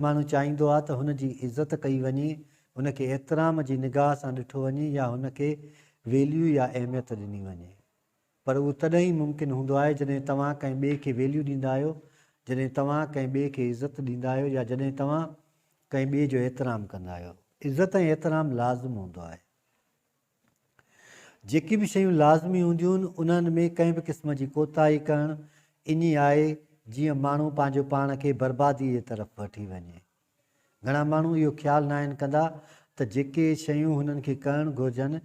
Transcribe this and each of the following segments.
माण्हू चाहींदो आहे त हुनजी इज़त कई वञे, हुनखे एतिराम जी निगाह सां ॾिठो वञे या हुनखे वैल्यू या अहमियत ॾिनी वञे। पर उहो तॾहिं ई मुमकिन हूंदो आहे जॾहिं तव्हां कंहिं ॿिए खे वैल्यू ॾींदा आहियो, जॾहिं तव्हां कंहिं ॿिए खे इज़त ॾींदा आहियो या जॾहिं तव्हां कंहिं ॿिए जो एतिराम कंदा आहियो। इज़त ऐं एतिराम लाज़िम हूंदो आहे। जेकी बि शयूं लाज़मी हूंदियूं आहिनि उन्हनि में कंहिं बि क़िस्म जी कोताही करणु इन आहे जीअं माण्हू पंहिंजो पाण खे बर्बादीअ जे तरफ़ वठी वञे। घणा माण्हू इहो ख़्यालु न आहिनि कंदा त जेके शयूं हुननि खे करणु घुरिजनि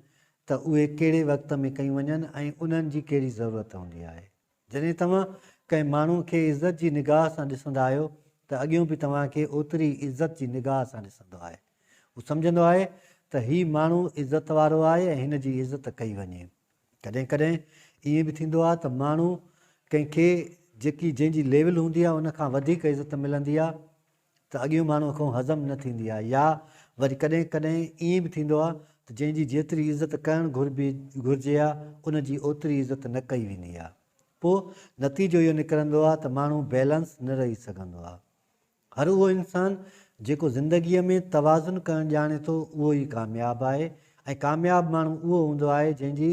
त उहे कहिड़े वक़्त में कयूं वञनि ऐं उन्हनि जी कहिड़ी ज़रूरत हूंदी आहे। जॾहिं तव्हां कंहिं माण्हू खे इज़त जी निगाह सां ॾिसंदा आहियो त अॻियों बि तव्हांखे ओतिरी इज़त जी निगाह सां ॾिसंदो आहे। हू सम्झंदो आहे त हीउ माण्हू इज़त वारो आहे ऐं हिन जी इज़त कई वञे। कॾहिं कॾहिं ईअं बि थींदो आहे त माण्हू कंहिंखे जंहिंजी लेवल हूंदी आहे उनखां वधीक इज़त मिलंदी आहे त अॻियों माण्हूअ खां हज़म न थींदी आहे। या वरी कॾहिं कॾहिं ईअं बि थींदो आहे त जंहिंजी जेतिरी इज़त करणु घुरिजे आहे उनजी ओतिरी इज़त न कई वेंदी आहे। पोइ नतीजो इहो निकिरंदो आहे त माण्हू बैलेंस न रही सघंदो आहे। हर उहो इंसानु जेको ज़िंदगीअ में तवाज़ुन करणु ॼाणे थो उहो ई कामयाबु आहे। ऐं कामयाबु माण्हू उहो हूंदो आहे जंहिंजी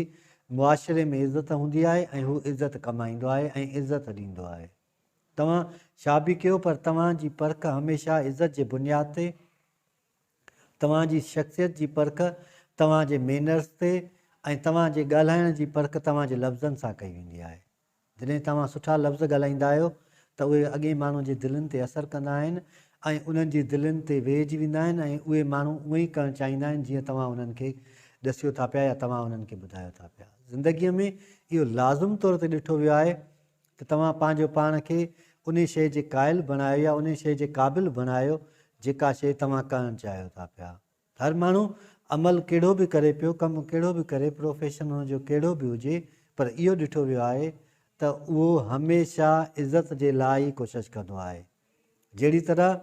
मुआशिरे में इज़त हूंदी आहे ऐं हू इज़त कमाईंदो आहे ऐं इज़त ॾींदो आहे। तव्हां छा बि कयो पर तव्हांजी परख हमेशह इज़त जे बुनियाद ते, तव्हांजी शख़्सियत जी परख तव्हांजे मैनर्स ते ऐं तव्हांजे ॻाल्हाइण जी परख तव्हांजे लफ़्ज़नि सां कई वेंदी आहे। जॾहिं तव्हां सुठा लफ़्ज़ ॻाल्हाईंदा आहियो त उहे अॻे माण्हू जे दिलनि ते असरु कंदा आहिनि ऐं उन्हनि जी दिलनि ते वेहिजी वेंदा आहिनि ऐं उहे माण्हू उअं ई करणु चाहींदा आहिनि जीअं तव्हां उन्हनि खे ॾसियो था पिया या तव्हां उन्हनि खे ॿुधायो था पिया। ज़िंदगीअ में इहो लाज़िम तौर ते ॾिठो वियो आहे त तव्हां पंहिंजो पाण खे उन शइ जे क़ाइल बणायो या उन शइ जे क़ाबिल बणायो जेका शइ तव्हां करणु चाहियो था पिया। हर माण्हू अमल कहिड़ो बि करे पियो, कमु कहिड़ो बि करे, प्रोफेशन हुनजो कहिड़ो बि हुजे, पर इहो ॾिठो वियो आहे त उहो हमेशह इज़त जे लाइ ई कोशिशि कंदो आहे। जहिड़ी तरह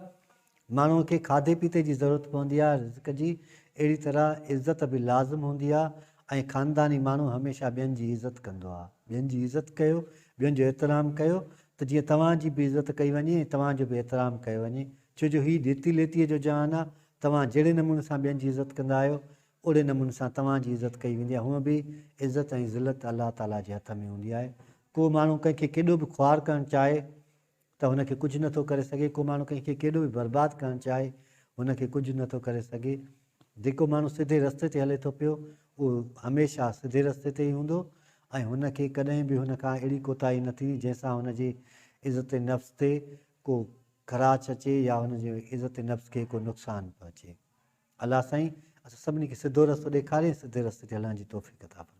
माण्हूअ खे खाधे पीते जी ज़रूरत पवंदी आहे रिज़्क़ जी, अहिड़ी तरह इज़त बि लाज़िम हूंदी आहे ऐं ख़ानदानी माण्हू हमेशह ॿियनि जी इज़त कंदो आहे। ॿियनि जी इज़त कयो, ॿियनि जो एतिराम कयो त जीअं तव्हांजी बि इज़त कई वञे ऐं तव्हांजो बि एतिराम कयो वञे। छो जो हीउ ॾेती लेतीअ जो जहान आहे। तव्हां जहिड़े नमूने सां ॿियनि जी इज़त कंदा आहियो ओड़े नमूने सां तव्हांजी इज़त कई वेंदी आहे। हूअं बि इज़त ऐं ज़िलत अलाह ताला जे हथ में हूंदी आहे। को माण्हू कंहिंखे केॾो बि ख़्वार करणु चाहे त हुनखे कुझु नथो करे सघे। को माण्हू कंहिंखे केॾो बि बर्बादु करणु चाहे हुनखे कुझु नथो करे सघे। जेको माण्हू सिधे रस्ते ते हले थो पियो उहो हमेशह सिधे रस्ते ते ई हूंदो ऐं हुनखे कॾहिं बि हुन खां अहिड़ी कोताही न थींदी जंहिंसां हुनजी इज़त नफ़्स ते को ख़राश अचे या हुनजे इज़त नफ़्स खे को नुक़सानु पहुचे। अलाह साईं असां सभिनी खे सिधो रस्तो ॾेखारे सिधे रस्ते ते हलण जी तौफ़ीक़ अता फरमाए।